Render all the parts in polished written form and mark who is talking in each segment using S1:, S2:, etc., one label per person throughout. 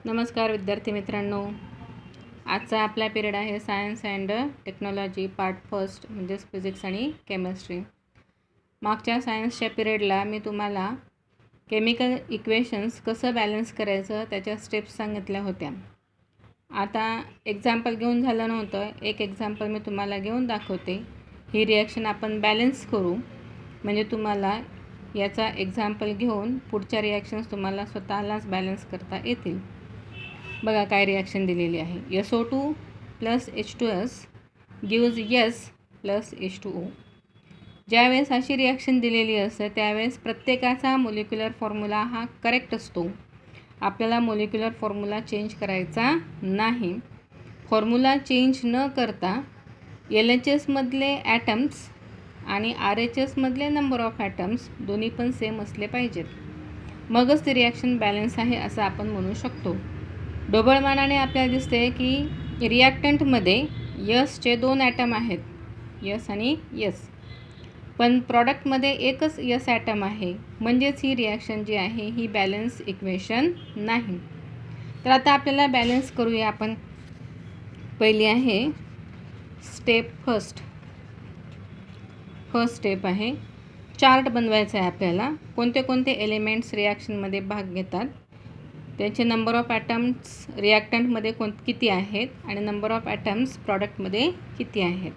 S1: नमस्कार विद्यार्थी मित्रांनो, आजचा आपला पिरियड आहे science and technology part first म्हणजेच फिजिक्स आणि केमिस्ट्री. मागच्या सायन्सच्या पिरियडला मी तुम्हाला केमिकल इक्वेशन्स कसं बॅलन्स करायचं त्याच्या स्टेप्स सांगितल्या होत्या. आता एक्झाम्पल घेऊन झालं नव्हतं, एक एक्झाम्पल मी तुम्हाला घेऊन दाखवते. ही रिॲक्शन आपण बॅलन्स करू, म्हणजे तुम्हाला याचा एक्झाम्पल घेऊन पुढच्या रिॲक्शन्स तुम्हाला स्वतःलाच बॅलन्स करता येतील. बघा काय रिॲक्शन दिलेली आहे. SO2 + H2S gives S + H2O. ज्यावेळेस अशी रिॲक्शन दिलेली असते त्यावेळेस प्रत्येकाचा मोलिक्युलर फॉर्म्युला हा करेक्ट असतो. आपल्याला मोलिक्युलर फॉर्म्युला चेंज करायचा नाही. फॉर्म्युला चेंज न करता LHSमधले ॲटम्स आणि RHSमधले नंबर ऑफ ॲटम्स दोन्ही पण सेम असले पाहिजेत, मगच ती रिॲक्शन बॅलन्स आहे असं आपण म्हणू शकतो. ढोबळमानाने आपल्याला दिसते की रिॲक्टंटमध्ये यसचे 2 ॲटम आहेत, यस आणि यस, पण प्रॉडक्टमध्ये एकच यस ॲटम आहे, म्हणजेच ही रिॲक्शन जी आहे ही बॅलन्स इक्वेशन नाही. तर आता आपल्याला बॅलन्स करूया आपण. पहिली आहे स्टेप फर्स्ट स्टेप आहे चार्ट बनवायचा आहे आपल्याला. कोणते कोणते एलिमेंट्स रिॲक्शनमध्ये भाग घेतात, त्यांचे नंबर ऑफ ॲटम्स रिॲक्टंटमध्ये किती आहेत आणि नंबर ऑफ ॲटम्स प्रॉडक्टमध्ये किती आहेत.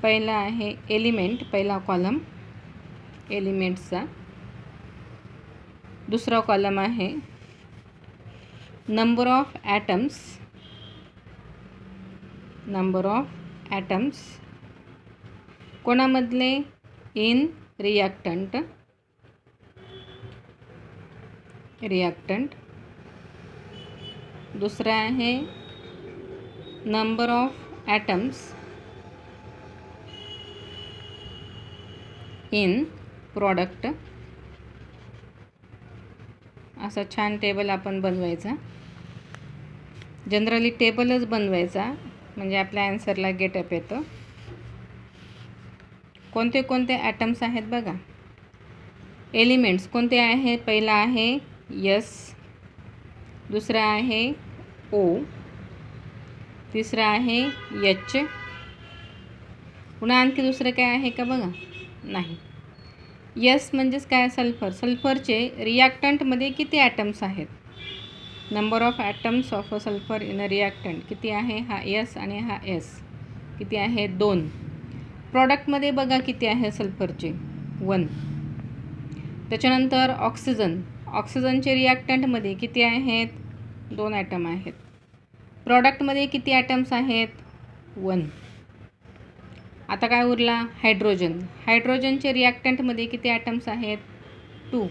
S1: पहिला आहे एलिमेंट, पहिला कॉलम एलिमेंट्सचा. दुसरा कॉलम आहे नंबर ऑफ ॲटम्स कोणामधले, इन रिॲक्टंट. दुसरा आहे number of atoms in product. असा छान टेबल आपण बनवायचा. जनरली टेबलच बनवायचा म्हणजे आपल्या ॲन्सरला गेटअप येतं. कोणते कोणते ॲटम्स आहेत बघा. एलिमेंट्स कोणते आहेत, पहिला आहे यस, दुसरा आहे ओ, तिसरा आहे एच, पुन्हा आणखी दुसरं काय आहे का बघा, नाही. यस म्हणजेच काय, सल्फर. सल्फरचे रिॲक्टंटमध्ये किती ॲटम्स आहेत, number of atoms of a sulphur in a reactant किती आहे, हा यस आणि हा एस किती आहे, 2. प्रॉडक्टमध्ये बघा किती आहे सल्फरचे, 1. त्याच्यानंतर ऑक्सिजनचे रिॲक्टंटमध्ये किती आहेत, 2 ॲटम आहेत. प्रॉडक्टमध्ये किती ॲटम्स आहेत, 1. आता काय उरला, हायड्रोजनचे रिॲक्टंटमध्ये किती ॲटम्स आहेत, 2.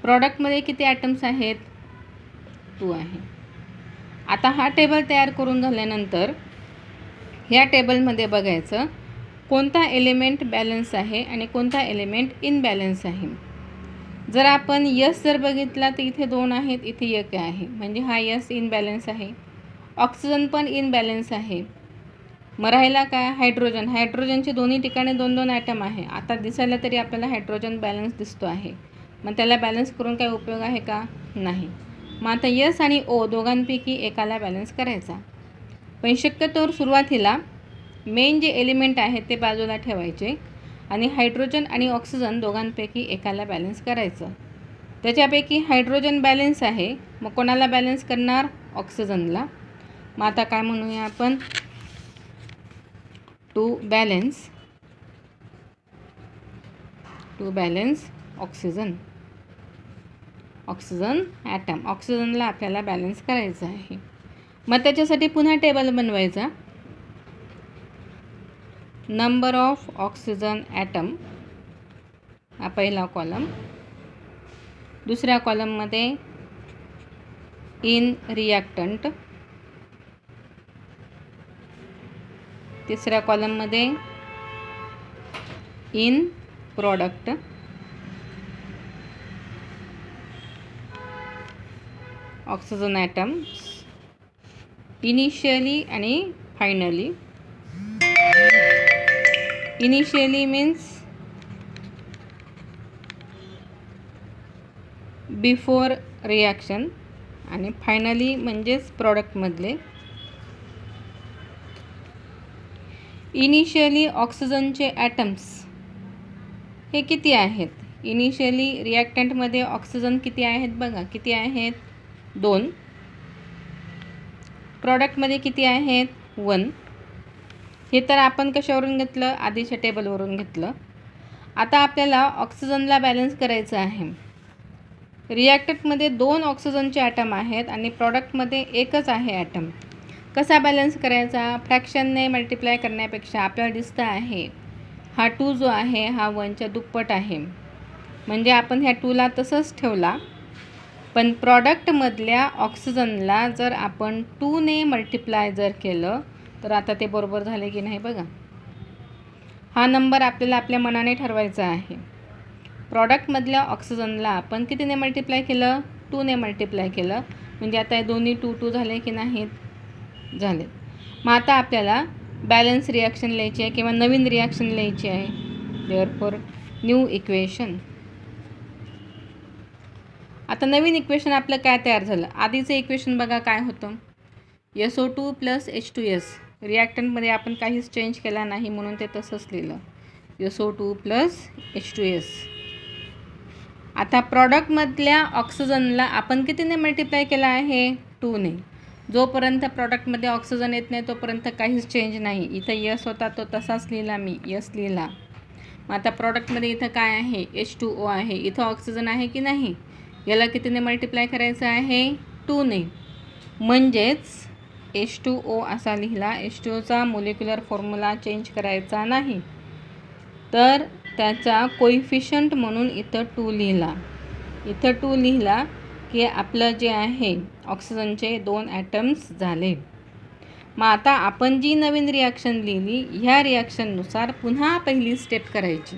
S1: प्रॉडक्टमध्ये किती ॲटम्स आहेत, 2 आहे. आता हा टेबल तयार करून झाल्यानंतर ह्या टेबलमध्ये बघायचं कोणता एलिमेंट बॅलन्स आहे आणि कोणता एलिमेंट इनबॅलन्स आहे. जर आपण यस जर बघितला तर इथे 2 आहेत, इथे 1 आहे, म्हणजे हा यस इनबॅलन्स आहे. ऑक्सिजन पण इनबॅलन्स आहे. मग राहिला काय, हायड्रोजनचे दोन्ही ठिकाणी 2-2 ॲटम आहे. आता दिसायला तरी आपल्याला हायड्रोजन बॅलन्स दिसतो आहे, मग त्याला बॅलन्स करून काय उपयोग आहे का, नाही. मग आता यस आणि ओ दोघांपैकी एकाला बॅलन्स करायचा. पण शक्यतोवर सुरुवातीला मेन जे एलिमेंट आहेत ते बाजूला ठेवायचे आणि हायड्रोजन आणि ऑक्सिजन दोघांपैकी एकाला बॅलन्स करायचं. त्याच्यापैकी हायड्रोजन बॅलन्स आहे, मग कोणाला बॅलन्स करणार, ऑक्सिजनला. मग आता काय म्हणूया आपण, टू बॅलन्स ऑक्सिजन ॲटम. ऑक्सिजनला आपल्याला बॅलन्स करायचं आहे. मग त्याच्यासाठी पुन्हा टेबल बनवायचा. नंबर ऑफ ऑक्सिजन ॲटम हा पहिला कॉलम. दुसऱ्या कॉलममध्ये इन रिॲक्टंट. तिसऱ्या कॉलममध्ये in product. Oxygen atoms initially आणि finally. Initially means before reaction आणि फायनली म्हणजेच प्रॉडक्टमधले. इनिशियली ऑक्सिजनचे ॲटम्स हे किती आहेत? इनिशियली रिॲक्टंटमध्ये ऑक्सिजन किती आहेत बघा, किती आहेत? 2. प्रॉडक्टमध्ये किती आहेत? 1. हे तर आपण कशावरून घेतलं? आधीच्या टेबलवरून घेतलं. आता आपल्याला ऑक्सिजनला बॅलन्स करायचं आहे. रिॲक्टंटमध्ये 2 ऑक्सिजनचे ॲटम आहेत आणि प्रॉडक्टमध्ये एकच आहे ॲटम. कसा बॅलन्स करायचा? फ्रॅक्शनने मल्टिप्लाय करण्यापेक्षा आपल्याला दिसतं आहे हा 2 जो आहे हा 1च्या दुप्पट आहे. म्हणजे आपण ह्या 2ला तसंच ठेवला, पण प्रॉडक्टमधल्या ऑक्सिजनला जर आपण 2ने मल्टिप्लाय जर केलं तर आता ते बरोबर झाले की नाही बघा. हा नंबर आपल्याला आपल्या मनाने ठरवायचा आहे. प्रॉडक्टमधल्या ऑक्सिजनला आपण कितीने मल्टिप्लाय केलं? 2ने मल्टिप्लाय केलं. म्हणजे आता हे दोन्ही 2 झाले की नाहीत? झाले. मग आता आपल्याला बॅलन्स रिॲक्शन लिहायची आहे किंवा नवीन रिॲक्शन लिहायची आहे. Therefore new equation. आता नवीन इक्वेशन आपलं काय तयार झालं? आधीचं इक्वेशन बघा काय होतं? SO2 + H2S. रिॲक्टंटमध्ये आपण काहीच चेंज केला नाही म्हणून ते तसंच लिहिलं, SO2 + H2S. आता प्रॉडक्टमधल्या ऑक्सिजनला आपण कितीने मल्टिप्लाय केला आहे? 2ने. जोपर्यंत प्रॉडक्टमध्ये ऑक्सिजन येत नाही तोपर्यंत काहीच चेंज नाही. इथं यस होता तो तसाच लिहिला मी, यस लिहिला. मग आता प्रॉडक्टमध्ये इथं काय आहे? H2O आहे. इथं ऑक्सिजन आहे की नाही? याला कितीने मल्टिप्लाय करायचं आहे? 2ने. म्हणजेच H2O असा लिहिला. H2Oचा मोलिक्युलर फॉर्म्युला चेंज करायचा नाही, तर त्याचा कोइफिशियंट म्हणून इथं 2 लिहिला. इथं 2 लिहिला की आपलं जे आहे ऑक्सिजनचे 2 ॲटम्स झाले. मग आता आपण जी नवीन रिॲक्शन लिहिली ह्या रिॲक्शननुसार पुन्हा पहिली स्टेप करायची.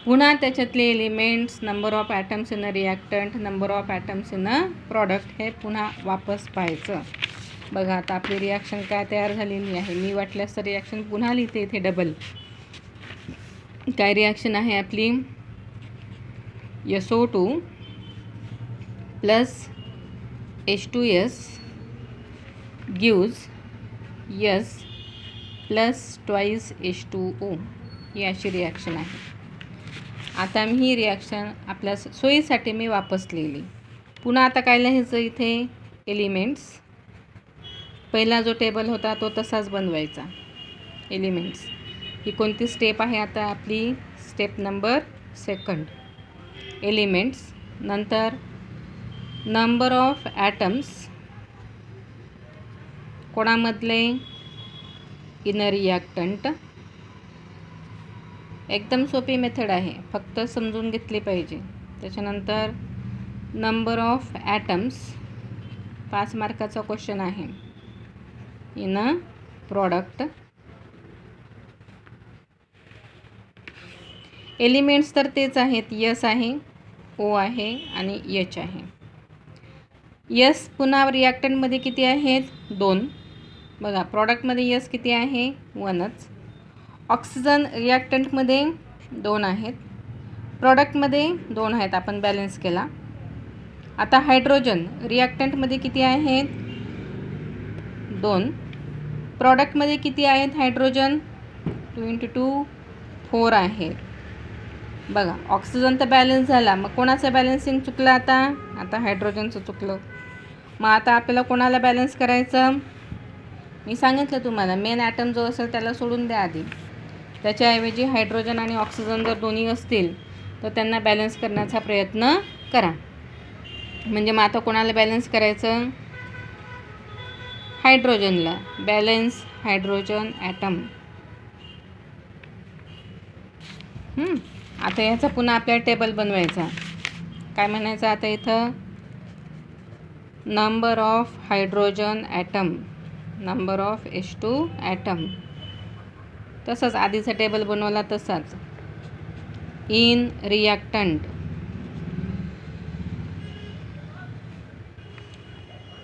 S1: पुन्हा त्याच्यातले elements, number of atoms in a reactant, number of atoms in a product हे पुन्हा वापस पाहायचं. बघा आता आपली रिॲक्शन काय तयार झालेली आहे. मी वाटल्यास तर रिॲक्शन पुन्हा लिहिते इथे डबल. काय रिॲक्शन आहे आपली? SO2 + H2S gives S + 2 H2O. ही अशी रिॲक्शन आहे. आता मी ही रिॲक्शन आपल्या सोयीसाठी मी वापस लिहिली. पुन्हा आता काय लिहायचं इथे? एलिमेंट्स. पहिला जो टेबल होता तो तसाच बनवायचा. एलिमेंट्स ही कोणती स्टेप आहे आता आपली? Step number 2. एलिमेंट्स. नंतर नंबर ऑफ ॲटम्स कोणामधले? In a reactant. एकदम सोपी मेथड आहे, फक्त समजून घेतली पाहिजे. त्याच्यानंतर नंबर ऑफ ॲटम्स 5 मार्काचा क्वेश्चन आहे. In a product. एलिमेंट्स तर तेच आहेत. यस आहे, ओ आहे आणि एच आहे. यस पुन्हा रिॲक्टंटमध्ये किती आहेत? 2. बघा प्रॉडक्टमध्ये यस किती आहे? 1च. ऑक्सिजन रिॲक्टंटमध्ये 2 आहेत, प्रॉडक्टमध्ये 2 आहेत. आपण बॅलन्स केला. आता हायड्रोजन रिॲक्टंटमध्ये किती आहेत? 2. प्रॉडक्टमध्ये किती आहेत हायड्रोजन? 2 × 2 4 आहेत. बघा ऑक्सिजन तर बॅलन्स झाला, मग कोणाचं बॅलन्सिंग चुकलं आता? आता हायड्रोजनचं चुकलं. मग आता आपल्याला कोणाला बॅलन्स करायचं? मी सांगितलं तुम्हाला मेन ॲटम जो असेल त्याला सोडून द्या आधी. त्याच्याऐवजी हायड्रोजन आणि ऑक्सिजन जर दोन्ही असतील तर त्यांना बॅलन्स करण्याचा प्रयत्न करा. म्हणजे मग आता कोणाला बॅलन्स करायचं? हायड्रोजनला. Balance hydrogen atom. आता याचा पुन्हा आपल्याला टेबल बनवायचा. काय म्हणायचं आता इथं? Number of hydrogen atom, number of H2 atom. तसंच आधीचा टेबल बनवला तसाच. In reactant.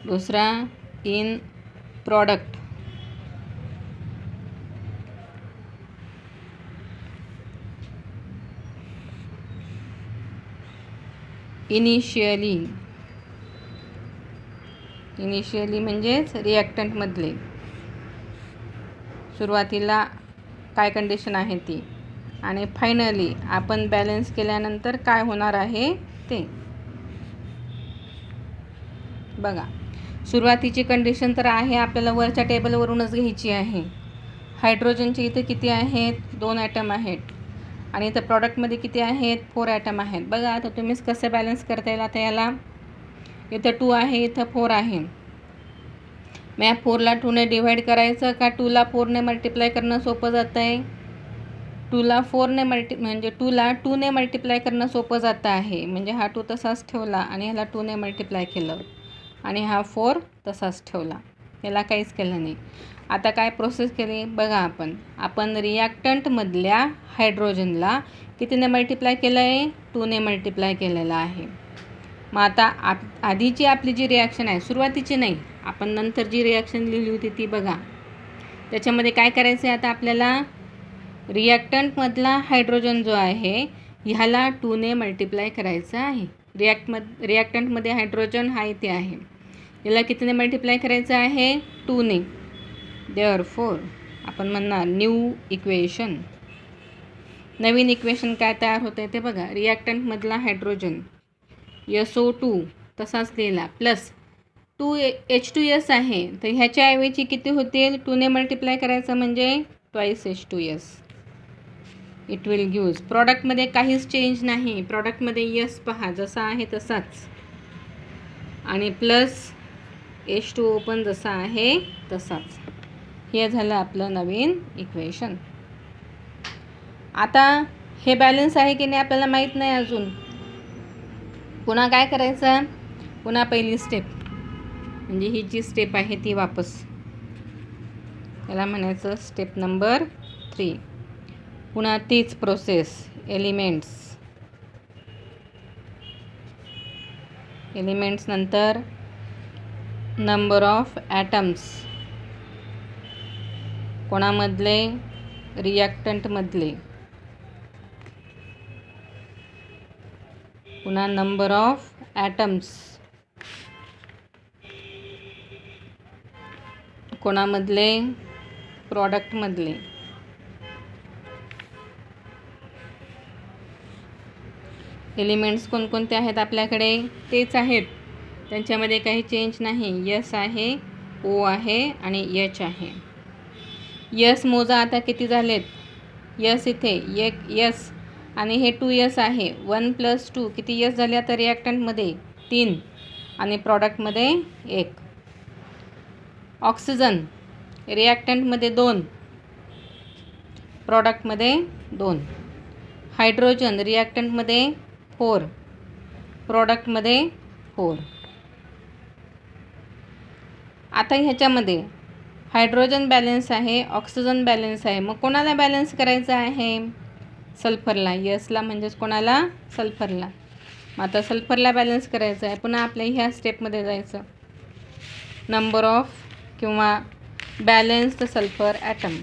S1: दुसरा इन प्रॉडक्ट. इनिशियली म्हणजेच रिॲक्टंटमधले सुरुवातीला काय कंडिशन आहे ती, आणि फायनली आपण बॅलन्स केल्यानंतर काय होणार आहे ते बघा. सुरुवातीची कंडिशन तर आहे आपल्याला वरच्या टेबलवरूनच घ्यायची आहे. हायड्रोजनचे इथे किती आहेत, 2 ॲटम आहेत, आणि इथं प्रॉडक्टमध्ये किती आहेत, 4 ॲटम आहेत. बघा आता तुम्हीच कसं बॅलन्स करता येईल. आता याला इथं 2 आहे, इथं 4 आहे. मग या 4ला 2ने डिवाईड करायचं का 2ला 4ने मल्टिप्लाय करणं सोपं जातं आहे. 2ला 2ने मल्टिप्लाय करणं सोपं जातं आहे. म्हणजे हा 2 तसाच ठेवला आणि ह्याला 2ने मल्टिप्लाय केलं आणि हा 4 तसाच ठेवला, याला काहीच केलं नाही. आता काय प्रोसेस केली बघा. आपण रिॲक्टंटमधल्या हायड्रोजनला कितीने मल्टिप्लाय केलं आहे, 2ने मल्टिप्लाय केलेलं आहे. मग आता आधीची आपली जी रिॲक्शन आहे, सुरुवातीची नाही, आपण नंतर जी रिॲक्शन लिहिली होती ती बघा. त्याच्यामध्ये काय करायचं आहे, आता आपल्याला रिॲक्टंटमधला हायड्रोजन जो आहे ह्याला 2ने मल्टिप्लाय करायचं आहे. रिॲक्टंटमध्ये हायड्रोजन हा इथे आहे, याला कितीने मल्टिप्लाय करायचं आहे, 2ने. देअरफॉर आपण म्हणणार न्यू इक्वेशन, नवीन इक्वेशन काय तयार होतं आहे ते बघा. रिॲक्टंटमधला हायड्रोजन SO2 तसाच लिहिला प्लस 2H2S आहे, तर ह्याच्याऐवजी किती होतील, 2ने मल्टिप्लाय करायचं म्हणजे 2H2S. It will gives. प्रॉडक्टमध्ये काहीच चेंज नाही, प्रॉडक्टमध्ये यस पहा जसा आहे तसाच, आणि प्लस H2O पण जसा आहे तसाच. हे झालं आपलं नवीन इक्वेशन. आता हे बॅलन्स आहे की नाही आपल्याला माहीत नाही अजून. पुन्हा काय करायचं, पुन्हा पहिली स्टेप म्हणजे ही जी स्टेप आहे ती वापस, त्याला म्हणायचं स्टेप नंबर 3. पुन्हा तीच प्रोसेस. एलिमेंट्स नंतर नंबर ऑफ ॲटम्स, कोणामधले, रिॲक्टंटमधले. पुन्हा नंबर ऑफ ॲटम्स कोणामधले, प्रॉडक्टमधले. एलिमेंट्स कोणकोणते आहेत आपल्याकडे, तेच आहेत, त्यांच्यामध्ये काही चेंज नाही. यस आहे, ओ आहे आणि एच आहे. यस मोजा आता किती झालेत. यस इथे 1 यस आणि हे 2 यस आहे. 1 + 2 किती यस झाले आता रिॲक्टंटमध्ये, 3 आणि प्रॉडक्टमध्ये 1. ऑक्सिजन रिॲक्टंटमध्ये 2, प्रॉडक्टमध्ये 2. हायड्रोजन रिॲक्टंटमध्ये 4, प्रॉडक्टमध्ये 4. आता ह्याच्यामध्ये हायड्रोजन बॅलन्स आहे, ऑक्सिजन बॅलन्स आहे. मग कोणाला बॅलन्स करायचं आहे, सल्फरला. यसला म्हणजेच कोणाला, सल्फरला. मग आता सल्फरला बॅलन्स करायचं आहे. पुन्हा आपल्या ह्या स्टेपमध्ये जायचं, नंबर ऑफ किंवा बॅलन्स द सल्फर ॲटम.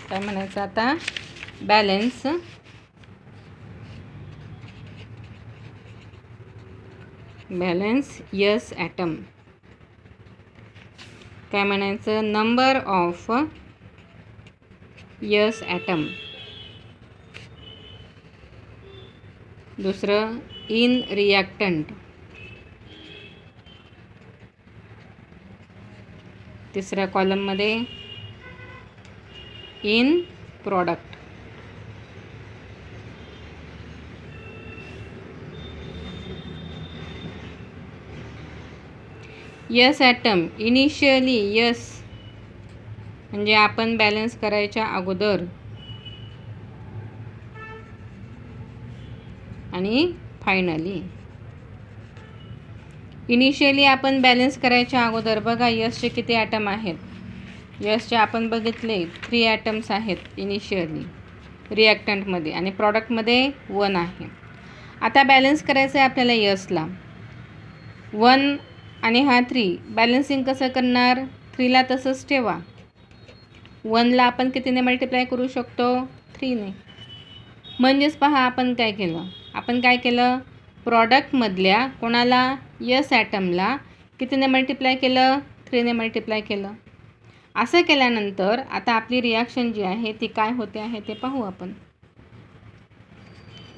S1: काय म्हणायचं आता, बॅलन्स यस ॲटम. काय म्हणायचं, नंबर ऑफ यस ॲटम. दुसरं इन रिॲक्टंट. तिसऱ्या कॉलममध्ये in product. S atom initially, S म्हणजे आपण बॅलन्स करायच्या अगोदर, आणि फायनली. इनिशियली आपण बॅलन्स करायच्या अगोदर बघा यसचे किती ॲटम आहेत. यसचे आपण बघितले 3 ॲटम्स आहेत इनिशियली रिॲक्टंटमध्ये, आणि प्रॉडक्टमध्ये 1 आहे. आता बॅलन्स करायचं आहे आपल्याला यसला. 1 आणि हा 3 बॅलन्सिंग कसं करणार, 3ला तसंच ठेवा. 1ला आपण कितीने मल्टिप्लाय करू शकतो, 3ने. म्हणजेच पहा आपण काय केलं, आपण काय केलं, प्रॉडक्टमधल्या कोणाला यस ॲटमला कितीने मल्टिप्लाय केलं, 3ने मल्टिप्लाय केलं. असं केल्यानंतर आता आपली रिॲक्शन जी आहे ती काय होते आहे ते पाहू आपण.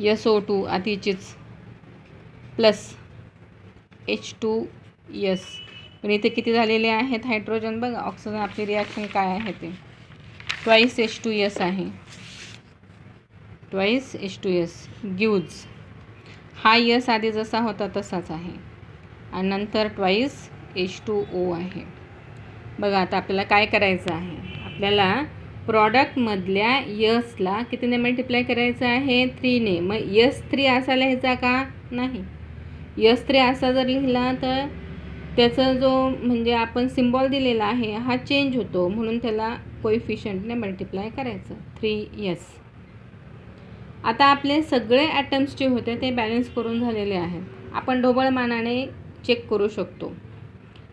S1: SO2 आधीचीच प्लस H2S, पण इथे किती झालेले आहेत हायड्रोजन बघा. ऑक्सिजन आपली रिॲक्शन काय आहे ते ट्वाईस H2S आहे. ट्वाईस H2S गिव्ज हा यस आधी जसा होता तसाच आहे आणि नंतर ट्वाईस H2O आहे. बघा आता आपल्याला काय करायचं आहे, आपल्याला प्रॉडक्टमधल्या यसला कितीने मल्टिप्लाय करायचं आहे, 3ने. मग S3 असा लिहायचा का, नाही. S3 असा जर लिहिला तर त्याचा जो म्हणजे आपण सिम्बॉल दिलेला आहे हा चेंज होतो, म्हणून त्याला कोइफिशियंटने मल्टिप्लाय करायचं 3S. आता आपले सगळे ॲटम्स जे होते ते बॅलन्स करून झालेले आहेत. आपण ढोबळमानाने चेक करू शकतो.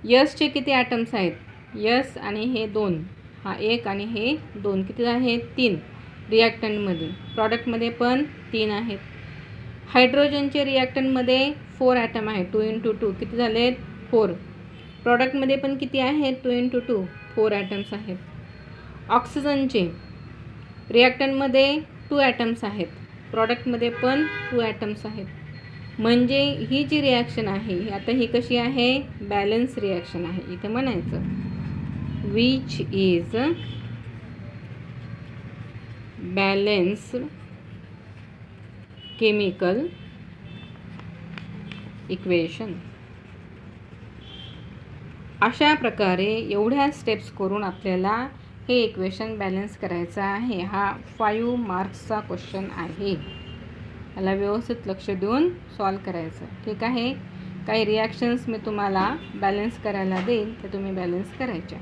S1: यसचे किती ॲटम्स आहेत, यस आणि हे 2, हा 1 आणि हे 2, किती आहेत 3 रिॲक्टंटमध्ये. प्रॉडक्टमध्ये पण 3 आहेत. हायड्रोजनचे रिॲक्टंटमध्ये 4 ॲटम आहेत, 2 × 2 किती झालेत 4. प्रॉडक्टमध्ये पण किती आहेत 2 × 2 4 ॲटम्स आहेत. ऑक्सिजनचे रिॲक्टंटमध्ये 2 ॲटम्स आहेत, प्रॉडक्टमध्ये पण 2 ॲटम्स आहेत. म्हणजे ही जी रिॲक्शन आहे आता ही कशी आहे, बॅलन्स रिॲक्शन आहे. इथे म्हणायचं which is balanced chemical equation. अशा प्रकारे एवढ्या स्टेप्स करून आपल्याला हे इक्वेशन बॅलन्स करायचं आहे. हा 5 मार्क्सचा क्वेश्चन आहे. याला व्यवस्थित लक्ष देऊन सॉल्व करायचं, ठीक आहे. काही रिॲक्शन्स मी तुम्हाला बॅलन्स करायला देईन, ते तुम्ही बॅलन्स करायच्या.